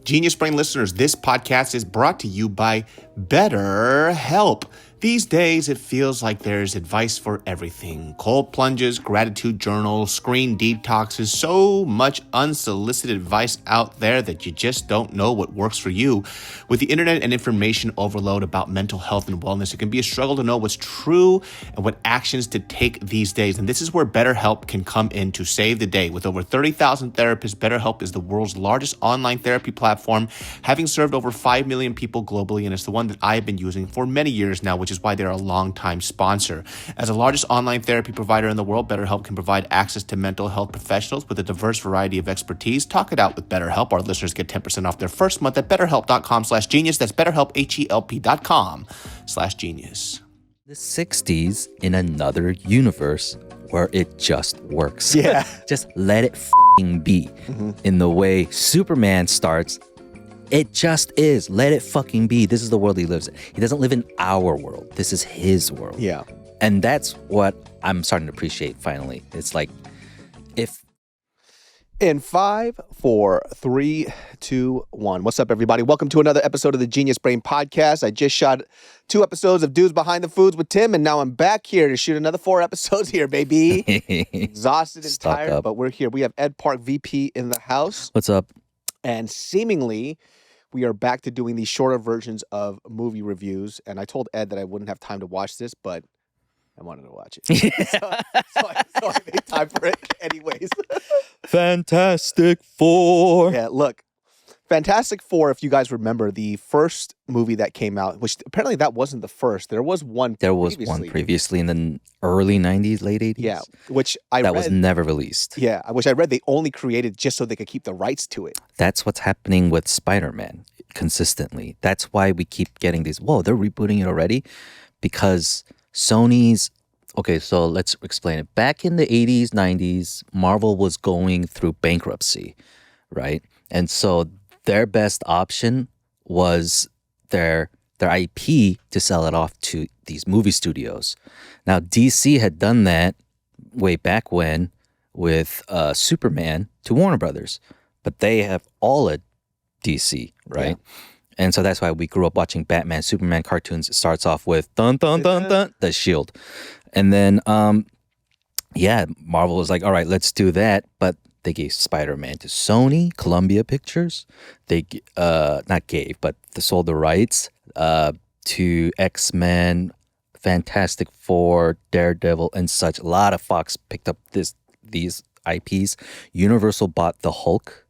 Genius Brain listeners, this podcast is brought to you by BetterHelp. These days, it feels like there's advice for everything. Cold plunges, gratitude journals, screen detoxes, so much unsolicited advice out there that you just don't know what works for you. With the internet and information overload about mental health and wellness, it can be a struggle to know what's true and what actions to take these days. And this is where BetterHelp can come in to save the day. With over 30,000 therapists, BetterHelp is the world's largest online therapy platform, having served over 5 million people globally, and it's the one that I've been using for many years now, which is why they're a longtime sponsor. As the largest online therapy provider in the world, BetterHelp can provide access to mental health professionals with a diverse variety of expertise. Talk it out with BetterHelp. Our listeners get 10% off their first month at betterhelp.com/genius. That's BetterHelp, HELP.com/genius. The 60s in another universe where it just works. Yeah. Just let it be. In the way Superman starts, it just is. Let it fucking be. This is the world he lives in. He doesn't live in our world. This is his world. Yeah. And that's what I'm starting to appreciate finally. It's like, if... In 5, 4, 3, 2, 1. What's up, everybody? Welcome to another episode of the Genius Brain Podcast. I just shot 2 episodes of Dudes Behind the Foods with Tim, and now I'm back here to shoot another 4 episodes here, baby. Exhausted and tired, but we're here. We have Ed Park, VP, in the house. What's up? And seemingly, we are back to doing these shorter versions of movie reviews. And I told Ed that I wouldn't have time to watch this, but I wanted to watch it. so I made time for it anyways. Fantastic Four. Yeah, look. Fantastic Four, if you guys remember, the first movie that came out, which apparently that wasn't the first. There was one previously in the early 90s, late 80s. Yeah, which I read. That was never released. Yeah, which I read they only created just so they could keep the rights to it. That's what's happening with Spider-Man consistently. That's why we keep getting these, whoa, they're rebooting it already? Because Sony's... Okay, so let's explain it. Back in the 80s, 90s, Marvel was going through bankruptcy, right? And so their best option was their IP to sell it off to these movie studios. Now, DC had done that way back when with Superman to Warner Brothers, but they have all at DC, right? Yeah. And so that's why we grew up watching Batman, Superman cartoons. It starts off with dun dun dun dun, the shield. And then, Marvel was like, all right, let's do that. But they gave Spider-Man to Sony, Columbia Pictures. They not gave, but they sold the rights to X-Men, Fantastic Four, Daredevil, and such. A lot of Fox picked up these IPs. Universal bought the Hulk.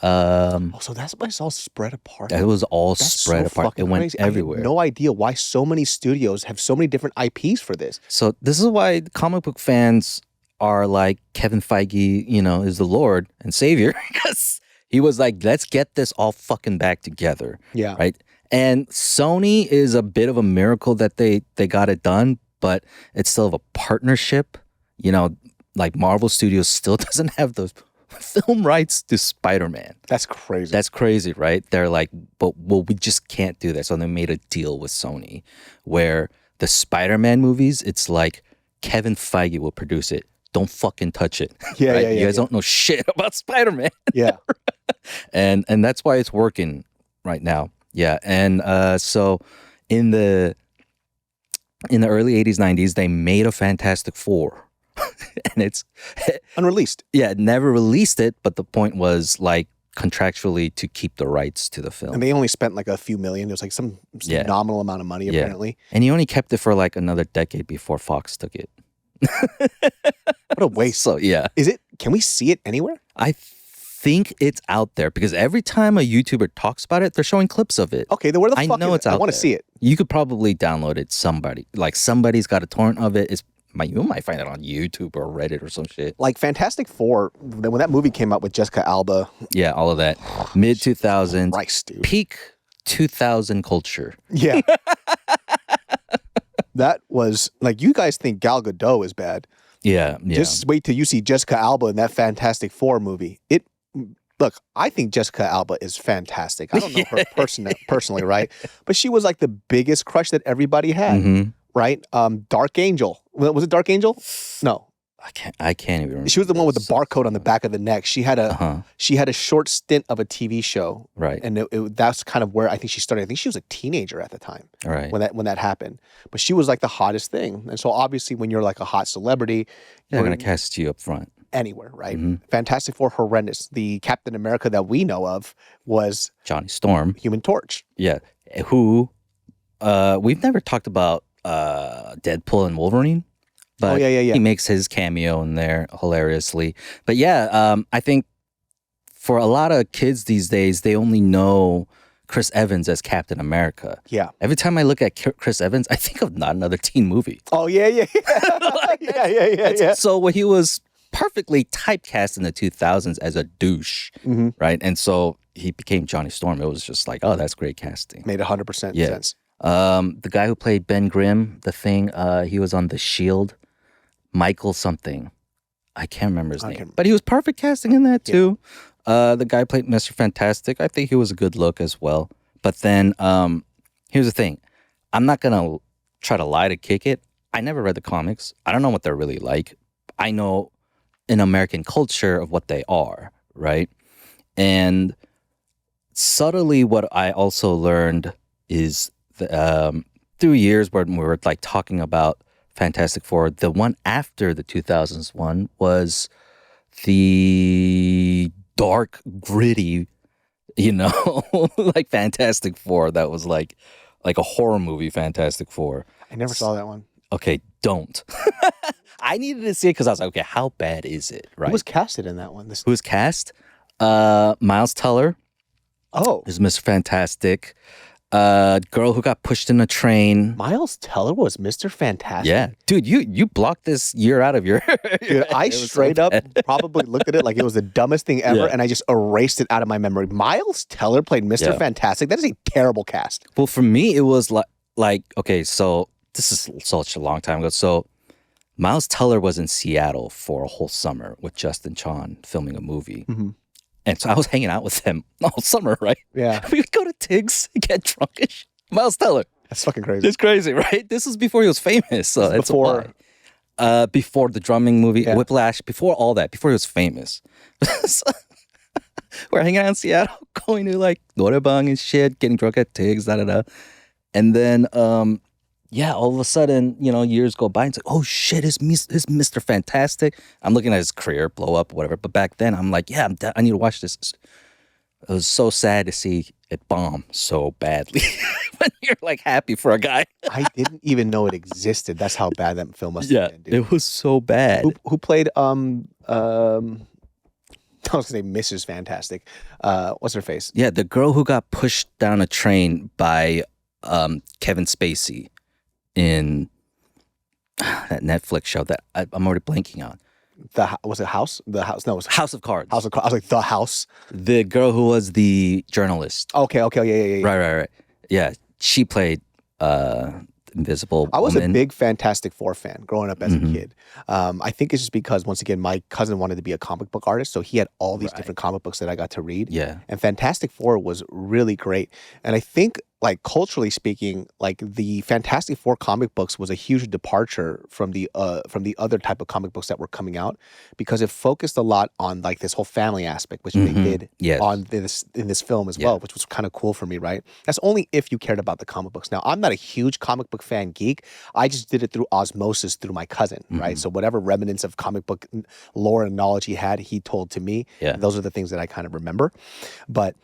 So that's why it's all spread apart. It was all spread apart. It went crazy. everywhere. I have no idea why so many studios have so many different IPs for this. So this is why comic book fans are like, Kevin Feige, is the Lord and Savior, because he was like, let's get this all fucking back together. Yeah. Right? And Sony is a bit of a miracle that they got it done, but it's still a partnership. Like Marvel Studios still doesn't have those film rights to Spider-Man. That's crazy. That's crazy, right? They're like, we just can't do that. So they made a deal with Sony where the Spider-Man movies, it's like Kevin Feige will produce it. Don't fucking touch it. Yeah, right? yeah. You guys don't know shit about Spider-Man. Yeah. and that's why it's working right now. Yeah. And so in the early 80s, 90s, they made a Fantastic Four. And it's unreleased. Yeah, never released it, but the point was like contractually to keep the rights to the film. And they only spent like a few million. It was like some nominal amount of money apparently. And he only kept it for like another decade before Fox took it. What a waste. So yeah. Can we see it anywhere? I think it's out there because every time a YouTuber talks about it, they're showing clips of it. Okay, then where the fuck I know it's out there. I want to see it. You could probably download it. Somebody's got a torrent of it. You might find it on YouTube or Reddit or some shit. Like Fantastic Four, when that movie came out with Jessica Alba. Yeah, all of that. Mid-2000s. Christ, dude. Peak 2000 culture. Yeah. That was, like, you guys think Gal Gadot is bad. Yeah. Just wait till you see Jessica Alba in that Fantastic Four movie. Look, I think Jessica Alba is fantastic. I don't know her personally, right? But she was like the biggest crush that everybody had. Mm-hmm. Right? Dark Angel. Was it Dark Angel? No. I can't even remember. She was the one with the barcode on the back of the neck. She had a short stint of a TV show, Right. And that's kind of where I think she started. I think she was a teenager at the time, Right. when that happened. But she was like the hottest thing, and so obviously when you're like a hot celebrity, They're gonna cast you up front anywhere, right? Fantastic Four, horrendous. The Captain America that we know of was Johnny Storm. Human Torch. Yeah, who we've never talked about Deadpool and Wolverine, but he makes his cameo in there hilariously. But yeah, I think for a lot of kids these days, they only know Chris Evans as Captain America. Yeah. Every time I look at Chris Evans, I think of Not Another Teen Movie. Oh yeah. Yeah. So he was perfectly typecast in the 2000s as a douche, right? And so he became Johnny Storm. It was just like, oh, that's great casting. Made 100% sense. The guy who played Ben Grimm, the Thing, he was on The Shield. Michael something. I can't remember his name. But he was perfect casting in that too. The guy played Mr. Fantastic. I think he was a good look as well. But then here's the thing. I'm not going to try to lie to kick it. I never read the comics. I don't know what they're really like. I know in American culture of what they are, right? And subtly what I also learned is through years when we were like talking about Fantastic Four, the one after the 2000s one was the dark, gritty, like Fantastic Four that was like a horror movie Fantastic Four. I never saw that one. Okay, don't. I needed to see it because I was like, okay, how bad is it? Right? Who was casted in that one? Who was cast? Miles Teller. Oh. Is Mr. Fantastic. Girl who got pushed in a train. Miles Teller was Mr. Fantastic? Yeah. Dude, you blocked this year out of your... Dude, I straight up probably looked at it like it was the dumbest thing ever, and I just erased it out of my memory. Miles Teller played Mr. Fantastic? That is a terrible cast. Well, for me, it was like okay, so this is such a long time ago. So Miles Teller was in Seattle for a whole summer with Justin Chon filming a movie. And so I was hanging out with him all summer, right? Yeah. We would go to Tiggs, get drunkish. Miles Teller. That's fucking crazy. It's crazy, right? This was before he was famous. So that's before. Before the drumming movie, Whiplash, before all that, before he was famous. So, we're hanging out in Seattle, going to like Norebang and shit, getting drunk at Tiggs, And then, all of a sudden, years go by and it's like, oh shit, his Mr. Fantastic. I'm looking at his career blow up, whatever. But back then, I'm like, yeah, I need to watch this. It was so sad to see it bomb so badly when you're like happy for a guy. I didn't even know it existed. That's how bad that film must have been, dude. It was so bad. Who played I was gonna say Mrs. Fantastic. What's her face? Yeah, the girl who got pushed down a train by Kevin Spacey in that Netflix show that I'm already blanking on. Was it House? The House? No, it was House of Cards. House of Cards. I was like, The House. The girl who was the journalist. Okay, yeah. Right. Yeah, she played Invisible I was Woman. a big Fantastic Four fan growing up as a kid. I think it's just because, once again, my cousin wanted to be a comic book artist, so he had all these different comic books that I got to read. Yeah. And Fantastic Four was really great. And I think, like, culturally speaking, like, the Fantastic Four comic books was a huge departure from the other type of comic books that were coming out, because it focused a lot on like this whole family aspect, which they did on in this film as well, which was kind of cool for me, right? That's only if you cared about the comic books. Now, I'm not a huge comic book fan geek. I just did it through osmosis through my cousin, right? So whatever remnants of comic book lore and knowledge he had, he told to me. Yeah. Those are the things that I kind of remember. But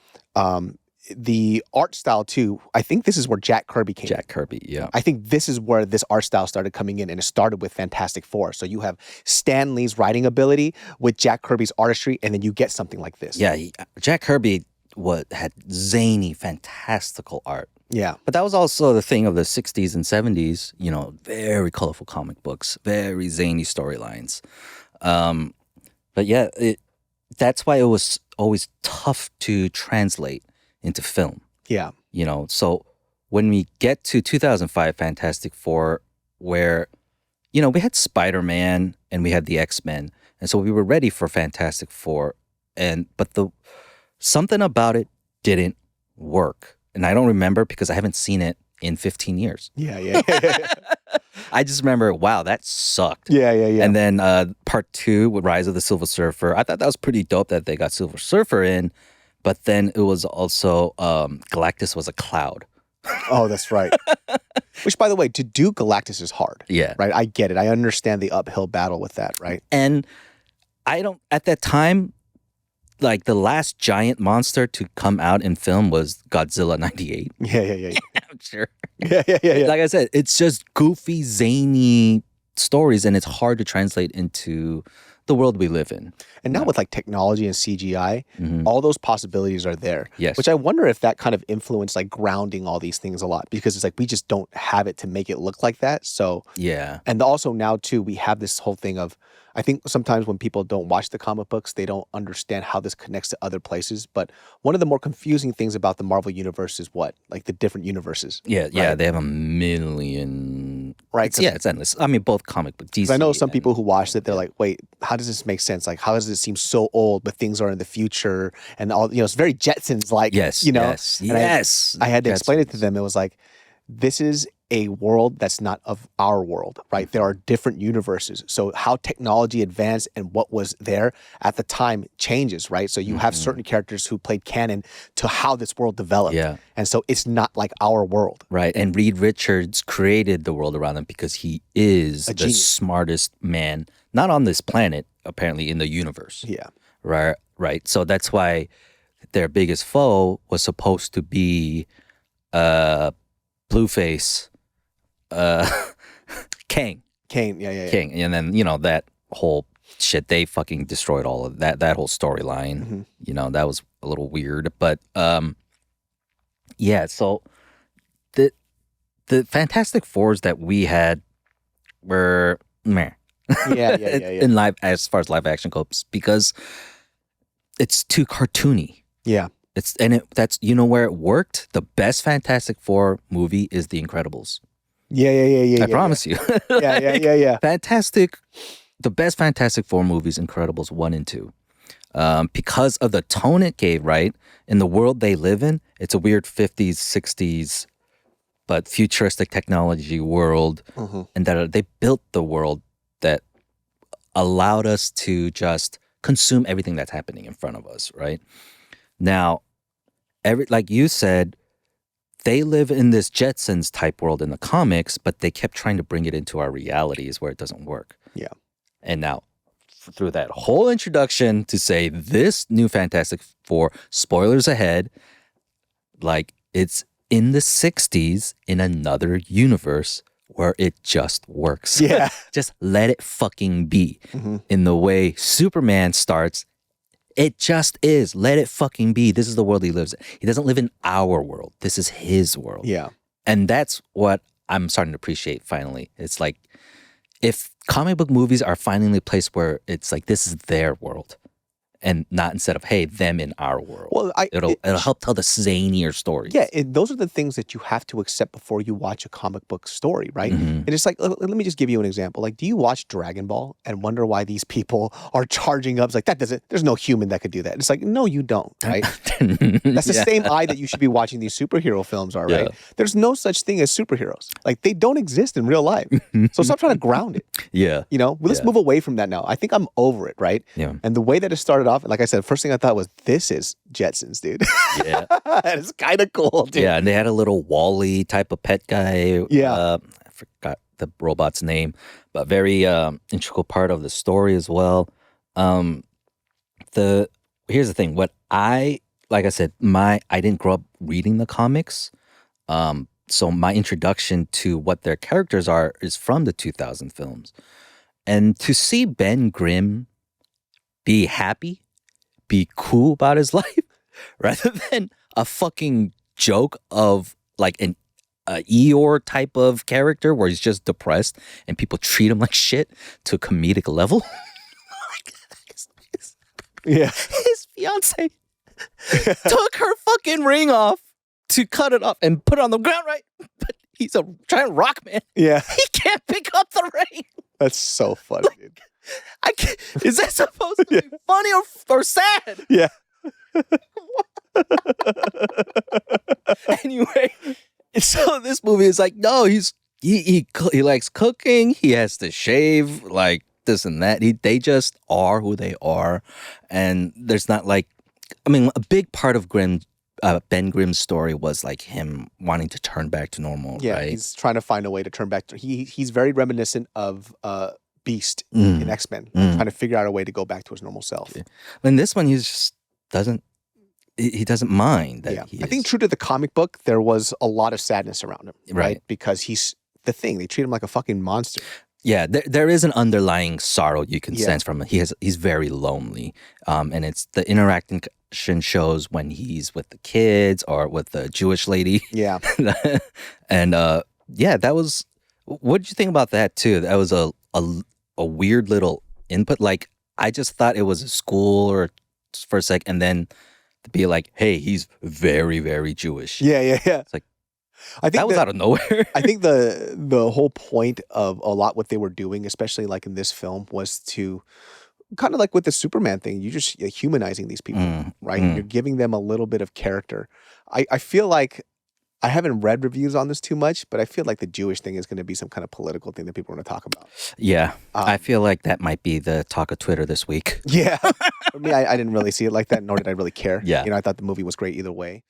the art style too, I think this is where Jack Kirby came in. Jack Kirby, yeah. I think this is where this art style started coming in, and it started with Fantastic Four. So you have Stan Lee's writing ability with Jack Kirby's artistry, and then you get something like this. Yeah, Jack Kirby had zany, fantastical art. Yeah. But that was also the thing of the 60s and 70s, very colorful comic books, very zany storylines. But yeah, that's why it was always tough to translate into film. Yeah. So when we get to 2005 Fantastic Four, where, we had Spider-Man and we had the X-Men. And so we were ready for Fantastic Four. But something about it didn't work. And I don't remember because I haven't seen it in 15 years. Yeah. I just remember, wow, that sucked. Yeah. And then part 2 with Rise of the Silver Surfer. I thought that was pretty dope that they got Silver Surfer in, but then it was also Galactus was a cloud. Oh, that's right. Which, by the way, to do Galactus is hard. Yeah. Right? I get it. I understand the uphill battle with that, right? And at that time, like the last giant monster to come out in film was Godzilla 98. Yeah. I'm sure. Yeah. Like I said, it's just goofy, zany stories, and it's hard to translate into the world we live in. And now with like technology and CGI, Mm-hmm. all those possibilities are there. Yes. Which I wonder if that kind of influenced like grounding all these things a lot, because it's like we just don't have it to make it look like that. So Yeah. and also now too, we have this whole thing of, I think sometimes when people don't watch the comic books, they don't understand how this connects to other places. But one of the more confusing things about the Marvel universe is what? Like the different universes. Yeah. Right? They have a million. Right. It's endless. I mean, both comic book, DC. I know some and- people who watched it, they're like, wait, how does this make sense? Like, how does it seem so old, but things are in the future and all, it's very Jetsons like, Yes. you know? Yes. And Yes. I had to explain it to Jetsons. them. It was like, this is a world that's not of our world, right? There are different universes. So how technology advanced and what was there at the time changes, right? So you have certain characters who played canon to how this world developed. Yeah. And so it's not like our world. Right. And Reed Richards created the world around them because he is the genius. smartest man, not on this planet, apparently in the universe. Yeah. Right. So that's why their biggest foe was supposed to be Blueface, Kang. Yeah. King. And then, that whole shit, they fucking destroyed all of that whole storyline. Mhm. That was a little weird. But yeah, so the Fantastic Fours that we had were meh. Yeah. In as far as live action goes, because it's too cartoony. Yeah. That's where it worked. The best Fantastic Four movie is The Incredibles. Yeah. I promise you. Yeah. The best Fantastic Four movies, Incredibles 1 and 2. Because of the tone it gave, right? In the world they live in, it's a weird 50s, 60s, but futuristic technology world. Mm-hmm. And that they built the world that allowed us to just consume everything that's happening in front of us, right? Now, like you said, they live in this Jetsons type world in the comics, but they kept trying to bring it into our realities where it doesn't work. Yeah. And now, through that whole introduction to say this new Fantastic Four, spoilers ahead, like it's in the 60s in another universe where it just works. Yeah. Just let it fucking be. Mm-hmm. In the way Superman starts, it just is. Let it fucking be. This is the world he lives in. He doesn't live in our world. This is his world. Yeah. And that's what I'm starting to appreciate finally. It's like, if comic book movies are finally a place where it's like, this is their world and not instead of, hey, them in our world. Well, It'll help tell the zanier stories. Yeah, those are the things that you have to accept before you watch a comic book story, right? Mm-hmm. And it's like, let me just give you an example. Like, do you watch Dragon Ball and wonder why these people are charging up? It's like, there's no human that could do that. It's like, no, you don't, right? That's the same eye that you should be watching these superhero films are, right? Yeah. There's no such thing as superheroes. Like, they don't exist in real life. So stop trying to ground it. Yeah. Let's move away from that now. I think I'm over it, right? Yeah. And the way that it started off, like I said, first thing I thought was, this is Jetsons, dude. Yeah. It's kind of cool, dude. Yeah, and they had a little Wall-E type of pet guy. Yeah. I forgot the robot's name, but very integral part of the story as well. Here's the thing. Like I said, I didn't grow up reading the comics. So my introduction to what their characters are is from the 2000 films. And to see Ben Grimm be happy, be cool about his life, rather than a fucking joke of like an Eeyore type of character where he's just depressed and people treat him like shit to a comedic level. Yeah. His fiance took her fucking ring off to cut it off and put it on the ground, right? But he's a giant rock man. Yeah. He can't pick up the ring. That's so funny, dude. Is that supposed to be funny or sad? Yeah. Anyway, so this movie is like, no, he's he likes cooking. He has to shave, like this and that. They just are who they are, and there's not like, I mean, a big part of Ben Grimm's story was like him wanting to turn back to normal, Yeah, right? he's trying to find a way to turn back to he's very reminiscent of Beast Mm, in X-Men, mm. trying to figure out a way to go back to his normal self. Yeah. In this one, he just doesn't. He doesn't mind that Yeah, he I think is- true to the comic book, there was a lot of sadness around him, right? Right. Because he's the thing. They treat him like a fucking monster. Yeah, there is an underlying sorrow you can Yeah. sense from it. He's very lonely, and it's the interaction shows when he's with the kids or with the Jewish lady. Yeah, And yeah, that was. What did you think about that too? That was a weird little input. Like I just thought it was a school or for a sec, and then to be like, hey, he's very very Jewish. yeah. It's like I think that was out of nowhere. I think the whole point of a lot what they were doing, especially like in this film, was to kind of like with the Superman thing, you just humanizing these people, right? You're giving them a little bit of character. I feel like I haven't read reviews on this too much, but I feel like the Jewish thing is going to be some kind of political thing that people are going to talk about. Yeah, I feel like that might be the talk of Twitter this week. Yeah. For me, I didn't really see it like that, nor did I really care. Yeah. I thought the movie was great either way.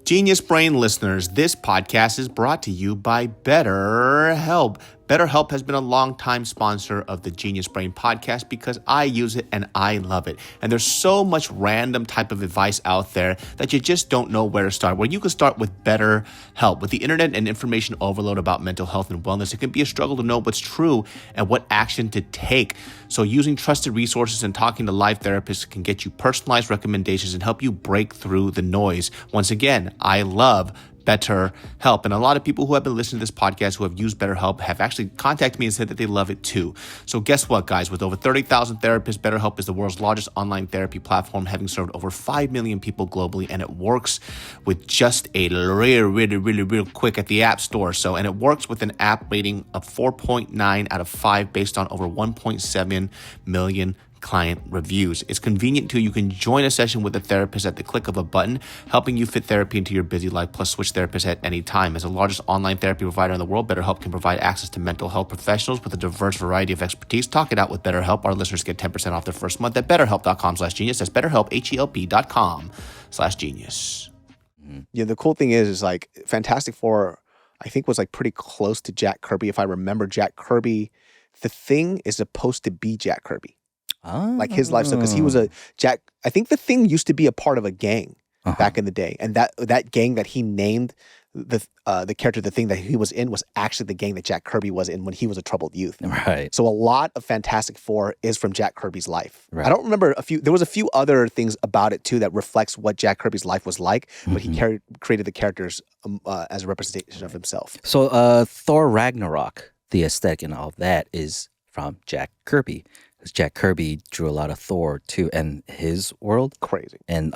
Genius Brain listeners, this podcast is brought to you by BetterHelp. BetterHelp has been a longtime sponsor of the Genius Brain podcast because I use it and I love it. And there's so much random type of advice out there that you just don't know where to start. Where you can start with BetterHelp. With the internet and information overload about mental health and wellness, it can be a struggle to know what's true and what action to take. So using trusted resources and talking to live therapists can get you personalized recommendations and help you break through the noise. Once again, I love BetterHelp. And a lot of people who have been listening to this podcast who have used BetterHelp have actually contacted me and said that they love it too. So guess what, guys? With over 30,000 therapists, BetterHelp is the world's largest online therapy platform, having served over 5 million people globally, and it works with just a real quick at the App Store. And it works with an app rating of 4.9 out of 5 based on over 1.7 million client reviews. It's convenient too. You can join a session with a therapist at the click of a button, helping you fit therapy into your busy life, plus switch therapists at any time. As the largest online therapy provider in the world, BetterHelp can provide access to mental health professionals with a diverse variety of expertise. Talk it out with BetterHelp. Our listeners get 10% off their first month at betterhelp.com/genius. That's BetterHelp, HELP.com/genius. Yeah, the cool thing is like Fantastic Four, I think was like pretty close to Jack Kirby. If I remember Jack Kirby, the Thing is supposed to be Jack Kirby. Like his life, because he was a Jack. I think the Thing used to be a part of a gang back in the day, and that gang that he named the character, the Thing that he was in, was actually the gang that Jack Kirby was in when he was a troubled youth. Right. So a lot of Fantastic Four is from Jack Kirby's life. Right. I don't remember there was a few other things about it too that reflects what Jack Kirby's life was like, but he created the characters as a representation of himself. So Thor Ragnarok, the aesthetic and all of that is from Jack Kirby. Because Jack Kirby drew a lot of Thor too, and his world. Crazy. And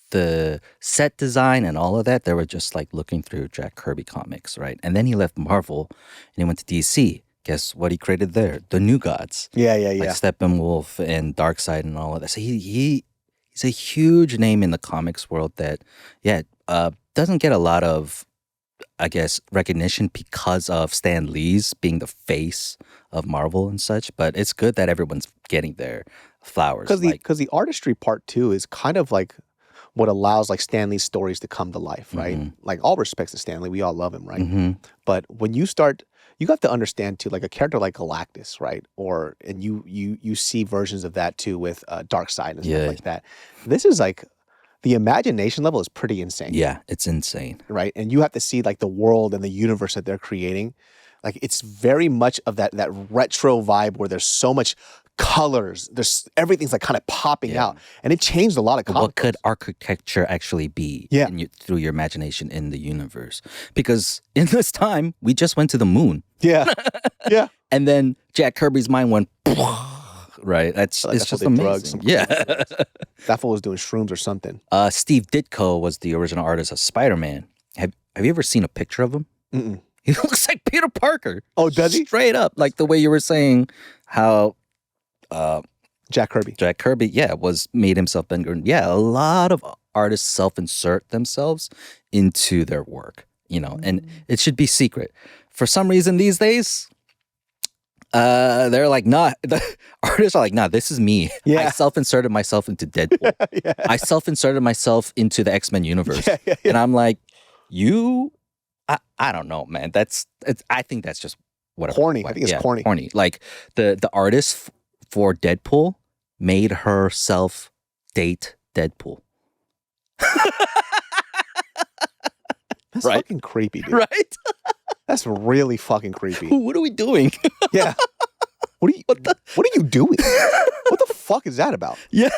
the set design and all of that, they were just like looking through Jack Kirby comics, right? And then he left Marvel and he went to DC. Guess what he created there? The New Gods. Yeah. Like Steppenwolf and Darkseid and all of that. So he's a huge name in the comics world that, doesn't get a lot of, I guess, recognition because of Stan Lee's being the face of Marvel and such. But it's good that everyone's getting their flowers. Because the artistry part too is kind of like what allows like Stan Lee's stories to come to life, right? Like all respects to Stan Lee, we all love him, right? But when you start, you have to understand too, like a character like Galactus, right? And you see versions of that too with Darkseid and stuff like that. This is like, the imagination level is pretty insane. Yeah, it's insane. Right? And you have to see like the world and the universe that they're creating. Like it's very much of that retro vibe where there's so much colors. Everything's like kind of popping out. And it changed a lot of comic What could architecture actually be through your imagination in the universe? Because in this time, we just went to the moon. Yeah. Yeah. And then Jack Kirby's mind went, right? It's just amazing. That fool was doing shrooms or something. Steve Ditko was the original artist of Spider-Man. Have you ever seen a picture of him? Mm-mm. He looks like Peter Parker. Oh, does he? Straight up. Like the way you were saying how Jack Kirby, was made himself Ben Gordon. Yeah, a lot of artists self-insert themselves into their work. and it should be secret. For some reason these days, they're like, nah, the artists are like, nah, this is me. Yeah. I self-inserted myself into Deadpool. Yeah. I self-inserted myself into the X-Men universe. And I'm like, I don't know, man. I think that's just whatever. Corny. I think it's corny. Corny. Like the artist for Deadpool made herself date Deadpool. That's Right? fucking creepy, dude. Right? That's really fucking creepy. What are we doing? Yeah. What are you doing? What the fuck is that about? Yeah.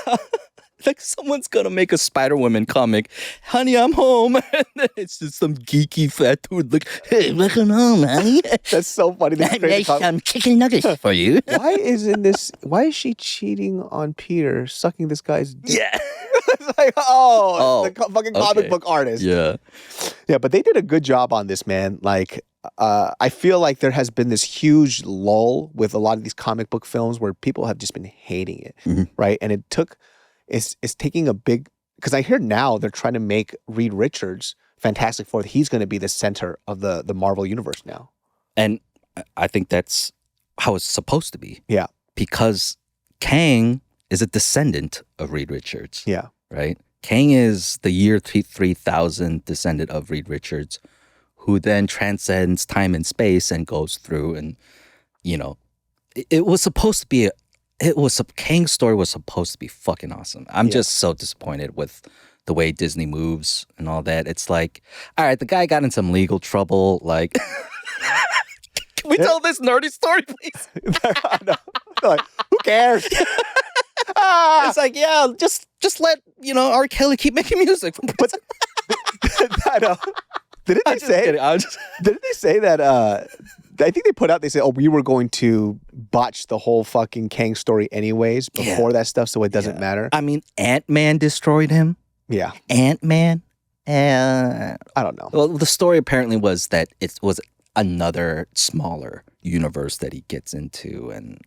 Like someone's gonna make a Spider-Woman comic. Honey, I'm home. And then it's just some geeky fat dude like, hey, welcome home, honey. That's so funny. I made some chicken nuggets for you. Why is she cheating on Peter, sucking this guy's dick? Yeah. It's like, the fucking comic book artist. Yeah. Yeah, but they did a good job on this, man. Like, I feel like there has been this huge lull with a lot of these comic book films where people have just been hating it, right? And it's taking a big, because I hear now they're trying to make Reed Richards Fantastic Four. He's going to be the center of the Marvel universe now. And I think that's how it's supposed to be. Yeah. Because Kang is a descendant of Reed Richards. Yeah. Right? Kang is the year 3000 descendant of Reed Richards, who then transcends time and space and goes through and, it was supposed to be Kang's story was supposed to be fucking awesome. I'm just so disappointed with the way Disney moves and all that. It's like, all right, the guy got in some legal trouble. Like, can we tell this nerdy story, please? They're like, who cares? It's like, yeah, just let R. Kelly keep making music. I know. Didn't they say that? I think they put out. They said, "Oh, we were going to botch the whole fucking Kang story anyways before that stuff, so it doesn't matter." I mean, Ant-Man destroyed him. Yeah, Ant-Man. I don't know. Well, the story apparently was that it was another smaller universe that he gets into, and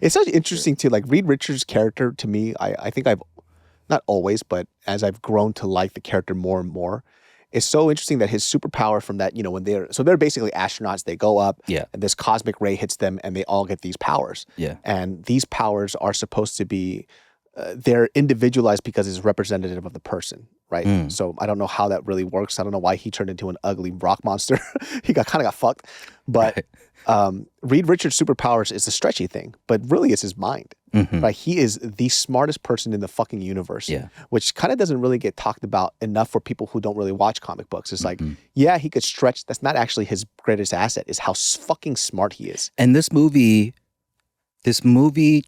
it's such interesting too. Like Reed Richards' character to me, I think I've not always, but as I've grown to like the character more and more. It's so interesting that his superpower from that, when they're basically astronauts, they go up and this cosmic ray hits them and they all get these powers. Yeah. And these powers are supposed to be, they're individualized because it's representative of the person, right? So I don't know how that really works. I don't know why he turned into an ugly rock monster. He kind of got fucked. But Reed Richards' superpowers is a stretchy thing, but really it's his mind. Right? He is the smartest person in the fucking universe, which kind of doesn't really get talked about enough for people who don't really watch comic books. It's like, yeah, he could stretch. That's not actually his greatest asset, is how fucking smart he is. And this movie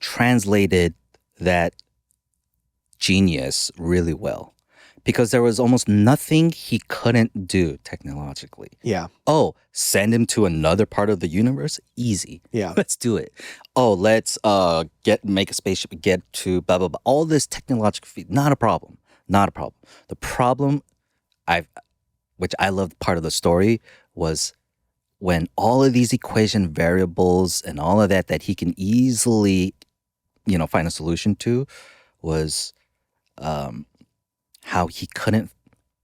translated that genius really well. Because there was almost nothing he couldn't do technologically. Yeah. Oh, send him to another part of the universe? Easy. Yeah. Let's do it. Oh, let's make a spaceship and get to blah, blah, blah. All this technological feat, not a problem. Not a problem. The problem, which I loved part of the story, was when all of these equation variables and all of that he can easily, find a solution to, was how he couldn't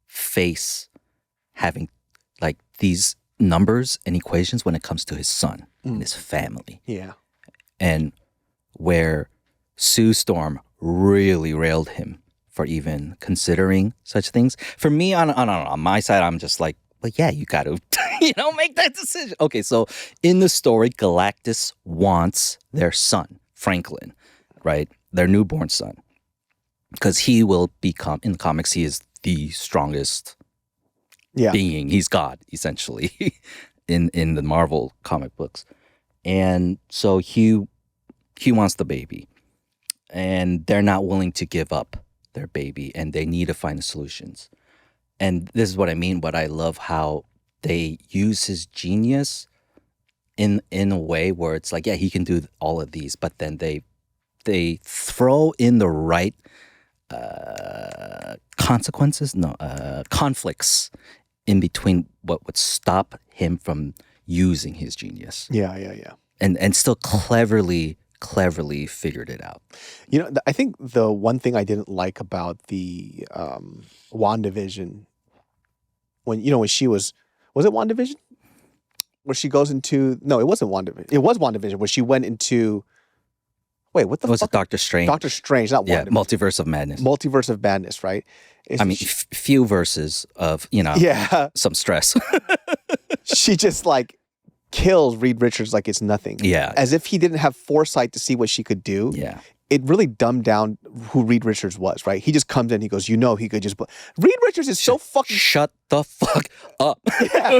face having like these numbers and equations when it comes to his son and his family. Yeah. And where Sue Storm really railed him for even considering such things. For me, on my side, I'm just like, well, yeah, you got to, make that decision. Okay, so in the story, Galactus wants their son, Franklin, right? Their newborn son. Because he will become, in the comics, he is the strongest being. He's God, essentially, in the Marvel comic books. And so he wants the baby. And they're not willing to give up their baby. And they need to find solutions. And this is what I mean, but I love how they use his genius in a way where it's like, yeah, he can do all of these. But then they throw in the right conflicts in between what would stop him from using his genius. Yeah. And still cleverly figured it out. I think the one thing I didn't like about the WandaVision when she was it WandaVision? Where she goes into no, it wasn't WandaVision. It was WandaVision where she went into wait, what the Was fuck? it Doctor Strange? Doctor Strange, not Yeah, WandaVision. Multiverse of Madness. Multiverse of Madness, right? I mean, few verses of, yeah. some stress. She just like kills Reed Richards like it's nothing. Yeah. As if he didn't have foresight to see what she could do. Yeah. It really dumbed down who Reed Richards was, right? He just comes in, he goes, he could just... Reed Richards is so fucking... Shut the fuck up. Yeah.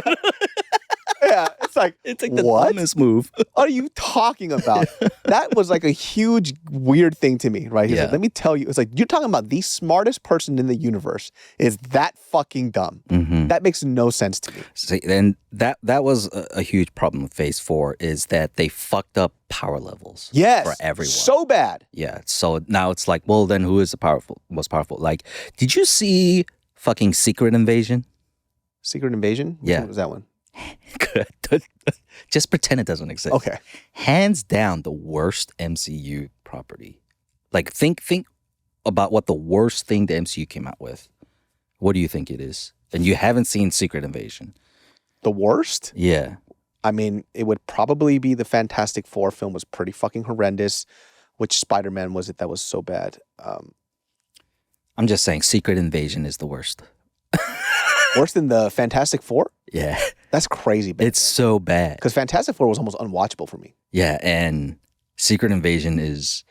Yeah, it's like the what dumbest move. are you talking about? That was like a huge weird thing to me, right? He's like, let me tell you, it's like you're talking about the smartest person in the universe is that fucking dumb. Mm-hmm. That makes no sense to me. See, and that was a huge problem with Phase 4 is that they fucked up power levels. Yes, for everyone. so bad. Yeah, so now it's like, well, then who is the most powerful? Like, did you see fucking Secret Invasion? Secret Invasion? Yeah. What was that one? Good. Just pretend it doesn't exist. Okay. Hands down, the worst MCU property. Like, think about what the worst thing the MCU came out with. What do you think it is? And you haven't seen Secret Invasion. The worst? Yeah. I mean, it would probably be the Fantastic Four film was pretty fucking horrendous. Which Spider-Man was it that was so bad? I'm just saying Secret Invasion is the worst. Worse than the Fantastic Four? Yeah. That's crazy bad. It's so bad. Because Fantastic Four was almost unwatchable for me. Yeah, and Secret Invasion is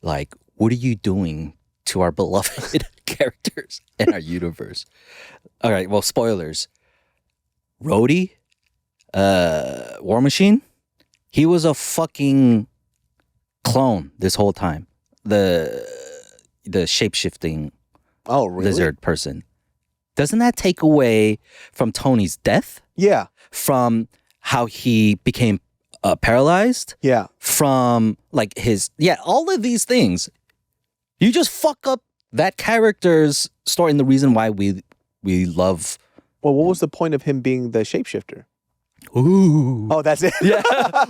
like, what are you doing to our beloved characters in our universe? All right, well, spoilers. Rhodey, War Machine, he was a fucking clone this whole time. The shape-shifting lizard person. Doesn't that take away from Tony's death? Yeah. From how he became paralyzed? Yeah. From like all of these things. You just fuck up that character's story and the reason why we love. Well, what was the point of him being the shapeshifter? Ooh. Oh, that's it? Yeah.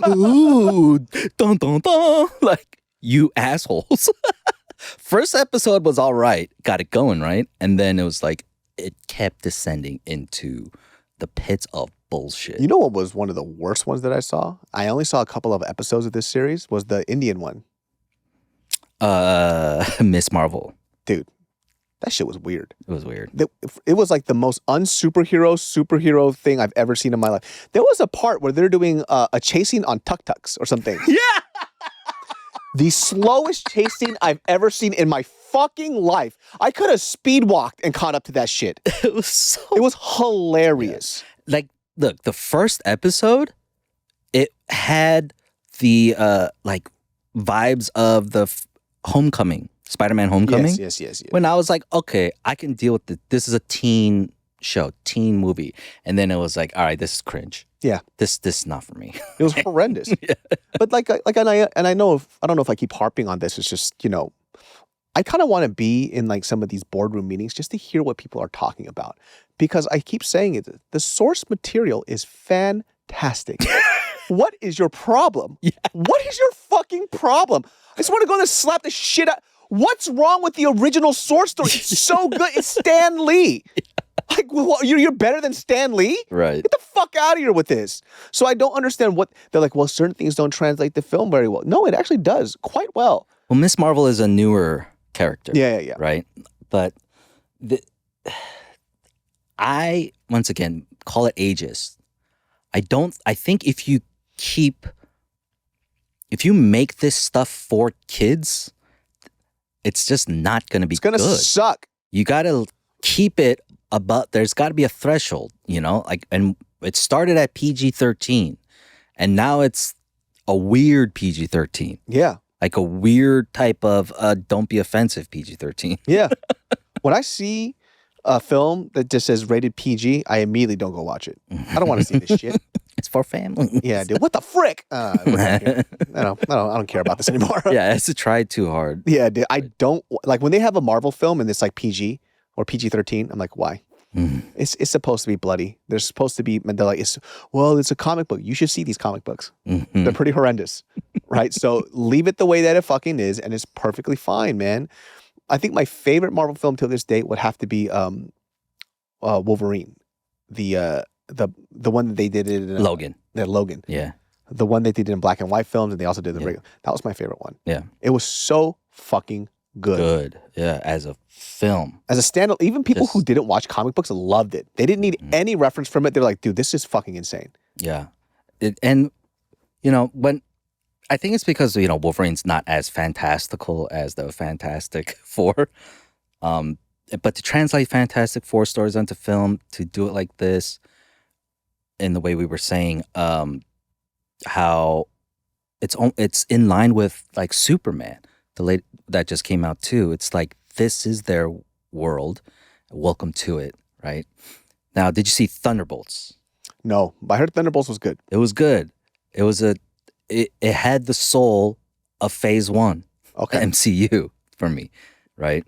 Ooh. Dun, dun, dun. Like, you assholes. First episode was all right. Got it going, right? And then it was like, it kept descending into the pits of bullshit. You know what was one of the worst ones that I saw? I only saw a couple of episodes of this series, was the Indian one. Miss Marvel. Dude, that shit was weird. It was weird. It was like the most superhero thing I've ever seen in my life. There was a part where they're doing a chasing on tuk-tuks or something. Yeah! The slowest chasing I've ever seen in my fucking life. I could have speed walked and caught up to that shit. It was hilarious. Yeah. Like, look, the first episode, it had the like vibes of the Homecoming, Spider-Man Homecoming. Yes. When I was like, okay, I can deal with this. This is a teen show, teen movie. And then it was like, all right, this is cringe. Yeah. This is not for me. It was horrendous. Yeah. But I know I don't know if I keep harping on this. It's just, I kind of want to be in like some of these boardroom meetings just to hear what people are talking about. Because I keep saying it, the source material is fantastic. What is your problem? Yeah. What is your fucking problem? I just want to go there and slap the shit out. What's wrong with the original source story? It's so good. It's Stan Lee. Like, you're better than Stan Lee? Right. Get the fuck out of here with this. So I don't understand what they're like, well, certain things don't translate the film very well. No, it actually does quite well. Well, Miss Marvel is a newer character. Yeah. Right? But I, once again, call it ageist. I think if you make this stuff for kids, it's just not going to be good. It's going to suck. You got to keep it there's got to be a threshold, like, and it started at PG-13 and now it's a weird PG-13. Yeah. Like a weird type of don't be offensive PG-13. Yeah. When I see a film that just says rated PG, I immediately don't go watch it. I don't want to see this shit. It's for family. Yeah, dude. What the frick? I don't care about this anymore. Yeah, it's to try too hard. Yeah, dude. I don't like when they have a Marvel film and it's like PG or PG-13. I'm like, why? It's supposed to be bloody. They're supposed to be. They're like, it's a comic book. You should see these comic books. They're pretty horrendous, right? So leave it the way that it fucking is, and it's perfectly fine, man. I think my favorite Marvel film till this date would have to be Wolverine. the one that they did it in Logan. Logan. Yeah. The one that they did in black and white films, and they also did the regular. That was my favorite one. Yeah. It was so fucking good. Good. Yeah. As a film. As a standalone, even people who didn't watch comic books loved it. They didn't need any reference from it. They're like, dude, this is fucking insane. Yeah. And, when I think it's because, Wolverine's not as fantastical as the Fantastic Four. But to translate Fantastic Four stories onto film, to do it like this, in the way we were saying, how it's in line with like Superman, that just came out too. It's like, this is their world. Welcome to it, right? Now, did you see Thunderbolts? No, but I heard Thunderbolts was good. It was good. It was it had the soul of Phase 1. Okay. MCU for me, right?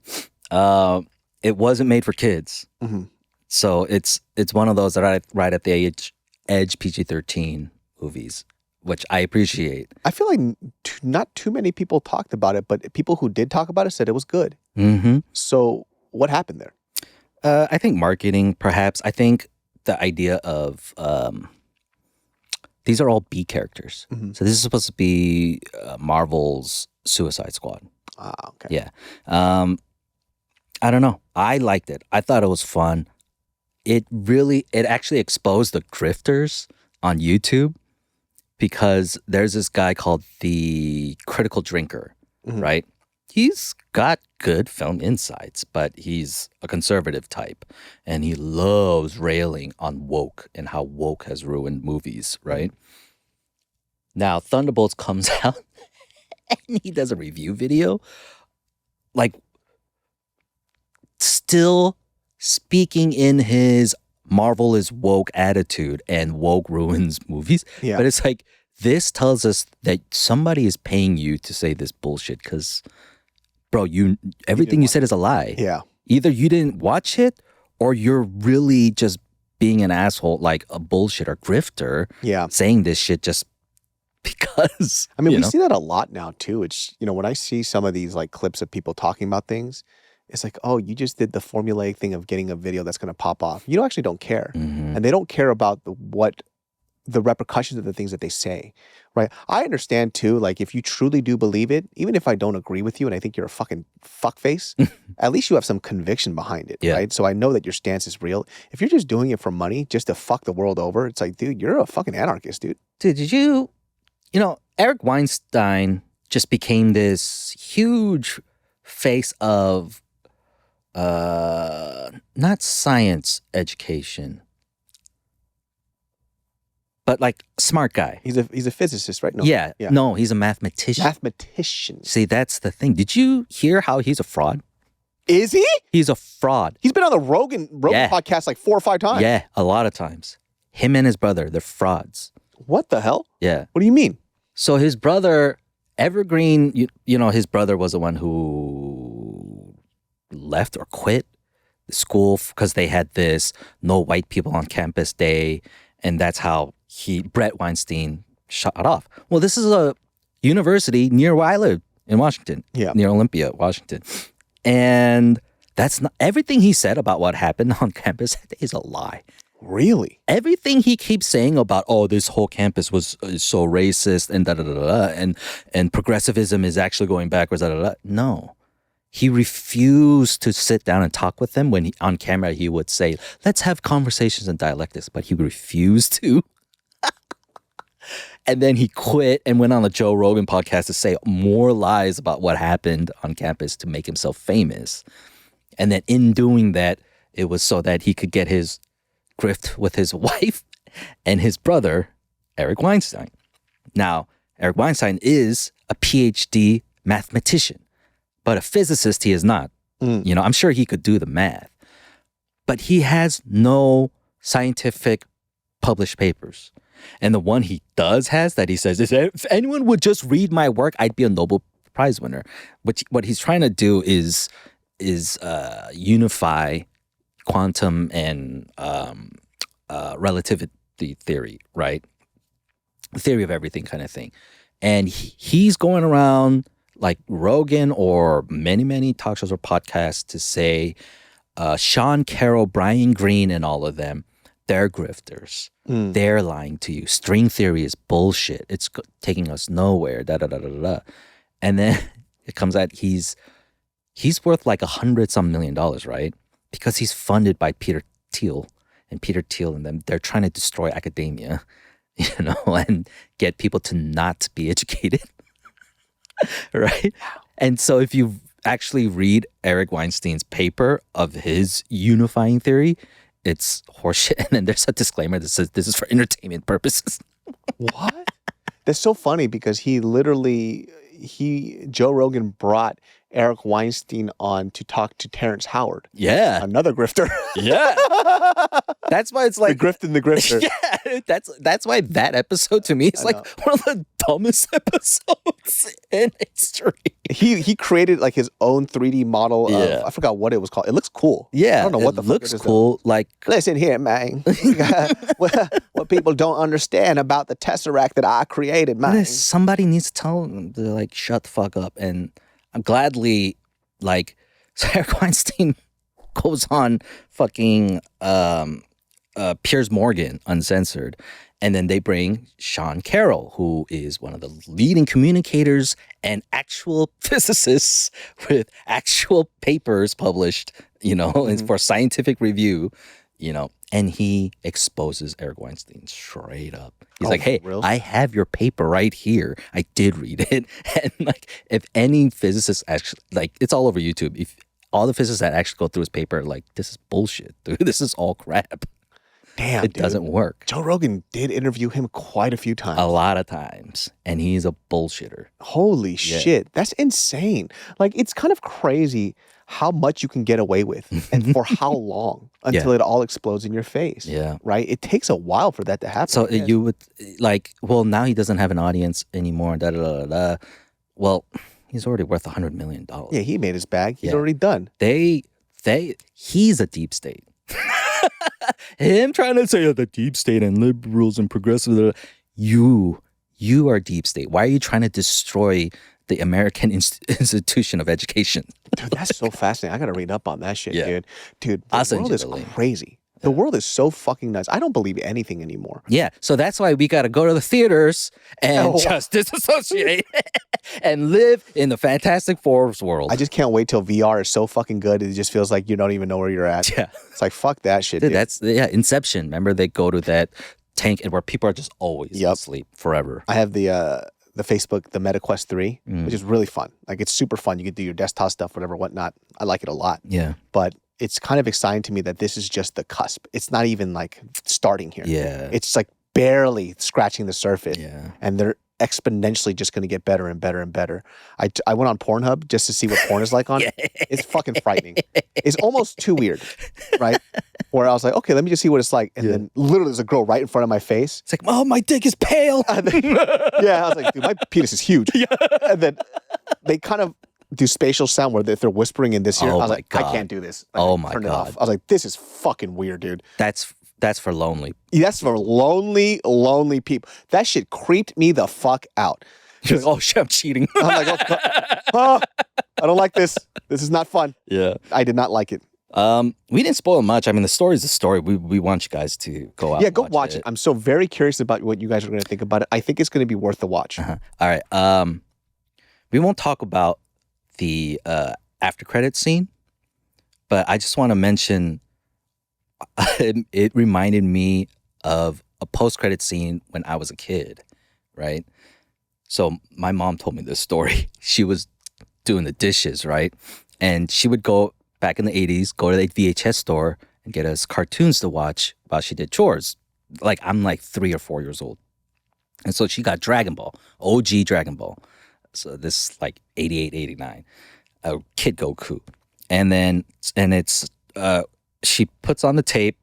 It wasn't made for kids. Mm-hmm. So it's one of those that are right at the edge PG-13 movies, which I appreciate. I feel like not too many people talked about it, but people who did talk about it said it was good. Mm-hmm. So what happened there? I think marketing, perhaps. I think the idea of these are all B characters. Mm-hmm. So this is supposed to be Marvel's Suicide Squad. Ah, okay. Yeah. I don't know. I liked it. I thought it was fun. It actually exposed the grifters on YouTube, because there's this guy called the Critical Drinker, right? He's got good film insights, but he's a conservative type, and he loves railing on woke and how woke has ruined movies, right? Now, Thunderbolts comes out and he does a review video, like still speaking in his Marvel is woke attitude and woke ruins movies. Yeah. But it's like, this tells us that somebody is paying you to say this bullshit, because, bro, everything you said is a lie. Yeah. Either you didn't watch it, or you're really just being an asshole, like a bullshit or grifter, saying this shit just because. I mean, we see that a lot now too. It's, when I see some of these like clips of people talking about things, it's like, oh, you just did the formulaic thing of getting a video that's going to pop off. You actually don't care. Mm-hmm. And they don't care about the repercussions of the things that they say, right? I understand too, like if you truly do believe it, even if I don't agree with you and I think you're a fucking fuckface, at least you have some conviction behind it, right? So I know that your stance is real. If you're just doing it for money, just to fuck the world over, it's like, dude, you're a fucking anarchist, dude. Dude, did you Eric Weinstein just became this huge face of not science education, but like smart guy. He's a physicist, right? No. Yeah. No, he's a mathematician. Mathematician. See, that's the thing. Did you hear how he's a fraud? Is he? He's a fraud. He's been on the Rogan podcast like 4 or 5 times. Yeah, a lot of times. Him and his brother, they're frauds. What the hell? Yeah. What do you mean? So his brother, Evergreen, his brother was the one who left or quit the school because they had this no white people on campus day, and that's how Brett Weinstein shot off. Well, this is a university near where I live in Washington, near Olympia, Washington. And that's not everything he said about what happened on campus is a lie. Really? Everything he keeps saying about, this whole campus is so racist and and progressivism is actually going backwards, No. He refused to sit down and talk with them when on camera he would say, let's have conversations in dialectics, but he refused to. And then he quit and went on the Joe Rogan podcast to say more lies about what happened on campus to make himself famous. And then in doing that, it was so that he could get his grift with his wife and his brother, Eric Weinstein. Now, Eric Weinstein is a PhD mathematician, but a physicist he is not. I'm sure he could do the math, but he has no scientific published papers. And the one he has that he says is, if anyone would just read my work, I'd be a Nobel Prize winner. What he's trying to do is unify quantum and relativity theory, right? The theory of everything kind of thing. And he's going around like Rogan or many, many talk shows or podcasts to say Sean Carroll, Brian Greene, and all of them, They're grifters. They're lying to you. String theory is bullshit. It's taking us nowhere. Da da da da da. And then it comes out he's worth like $100-some million, right? Because he's funded by Peter Thiel, and Peter Thiel and them. They're trying to destroy academia, and get people to not be educated, right? And so if you actually read Eric Weinstein's paper of his unifying theory, it's horseshit. And then there's a disclaimer that says this is for entertainment purposes. What? That's so funny because Joe Rogan brought Eric Weinstein on to talk to Terrence Howard. Yeah. Another grifter. Yeah. That's why it's like the grift and the grifter. Yeah. That's why that episode to me is like one of the dumbest episodes in history. He created like his own 3D model of, I forgot what it was called. It looks cool. Yeah. I don't know what the fuck looks cool. Like, listen here, man. what people don't understand about the Tesseract that I created, man. Somebody needs to tell them to like shut the fuck up. And I'm gladly like Eric Weinstein goes on fucking Piers Morgan Uncensored, and then they bring Sean Carroll, who is one of the leading communicators and actual physicists with actual papers published, for scientific review, and he exposes Eric Weinstein straight up. He's like, hey, real? I have your paper right here. I did read it. And like, if any physicist actually, like, it's all over YouTube. If all the physicists that actually go through his paper, like, this is bullshit, dude. This is all crap. Damn, it doesn't work. Joe Rogan did interview him quite a few times. A lot of times. And he's a bullshitter. Holy shit. That's insane. Like, it's kind of crazy how much you can get away with and for how long until it all explodes in your face. Yeah. Right? It takes a while for that to happen. So you would like, well, now he doesn't have an audience anymore. Da, da, da, da. Well, he's already worth $100 million. Yeah, he made his bag. He's already done. He's a deep state. Him trying to say the deep state and liberals and progressives, you are deep state. Why are you trying to destroy the American institution of education? Dude, that's so fascinating. I got to read up on that shit, dude. Dude, the world is crazy. The world is so fucking nuts. I don't believe anything anymore. Yeah, so that's why we got to go to the theaters and just disassociate and live in the Fantastic Four's world. I just can't wait till VR is so fucking good. It just feels like you don't even know where you're at. Yeah. It's like, fuck that shit, dude. That's, Inception. Remember they go to that tank and where people are just always asleep forever. I have the Facebook, the MetaQuest 3, which is really fun. Like, it's super fun. You can do your desktop stuff, whatever, whatnot. I like it a lot. Yeah. But it's kind of exciting to me that this is just the cusp. It's not even like starting here. Yeah. It's like barely scratching the surface. Yeah. And they're exponentially just going to get better and better and better. I went on Pornhub just to see what porn is like on it. It's fucking frightening. It's almost too weird, right? Where I was like, okay, let me just see what it's like. And then literally there's a girl right in front of my face. It's like, oh, my dick is pale. I was like, dude, my penis is huge. And then they kind of do spatial sound where if they're whispering in this ear, I was like, God. I can't do this. Turn it off. I was like, this is fucking weird, dude. That's for lonely. That's for lonely people. That shit creeped me the fuck out. You're like, oh shit, I'm cheating. I'm like, I don't like this. This is not fun. Yeah. I did not like it. We didn't spoil much. I mean, the story's the story. We want you guys to go out. Yeah, go watch it. I'm so very curious about what you guys are going to think about it. I think it's going to be worth the watch. All right. We won't talk about the after credit scene, but I just want to mention it reminded me of a post credit scene when I was a kid, right? So my mom told me this story. She was doing the dishes, right? And she would go back in the 80s, go to the VHS store and get us cartoons to watch while she did chores. Like, I'm like 3 or 4 years old. And so she got Dragon Ball, OG Dragon Ball. So this is like 88, 89, Kid Goku. And it's, she puts on the tape,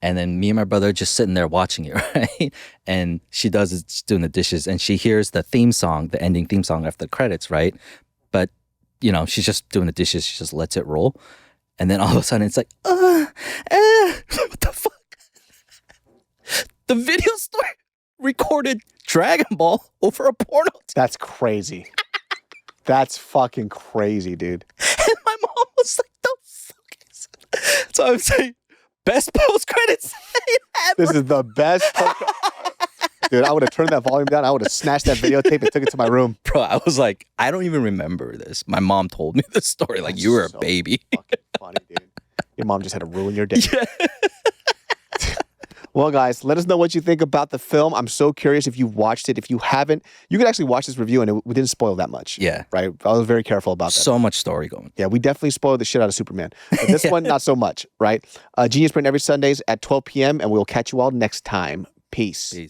and then me and my brother just sitting there watching it, right? And she does it, she's doing the dishes, and she hears the theme song, the ending theme song after the credits, right? But, she's just doing the dishes, she just lets it roll. And then all of a sudden it's like, what the fuck? The video store recorded Dragon Ball over a porno. That's crazy. That's fucking crazy, dude. And my mom was like, the fuck is it? So I'm saying, Best post-credit scene ever. This is the best. Dude, I would have turned that volume down. I would have snatched that videotape and took it to my room. Bro, I was like, I don't even remember this. My mom told me this story like you were a baby. Fucking funny, dude. Your mom just had to ruin your day. Yeah. Well, guys, let us know what you think about the film. I'm so curious if you've watched it. If you haven't, you could actually watch this review and we didn't spoil that much. Yeah. Right? I was very careful about that. So much story going. Yeah, we definitely spoiled the shit out of Superman. But this one, not so much, right? Genius Brain every Sundays at 12 p.m. and we'll catch you all next time. Peace. Peace.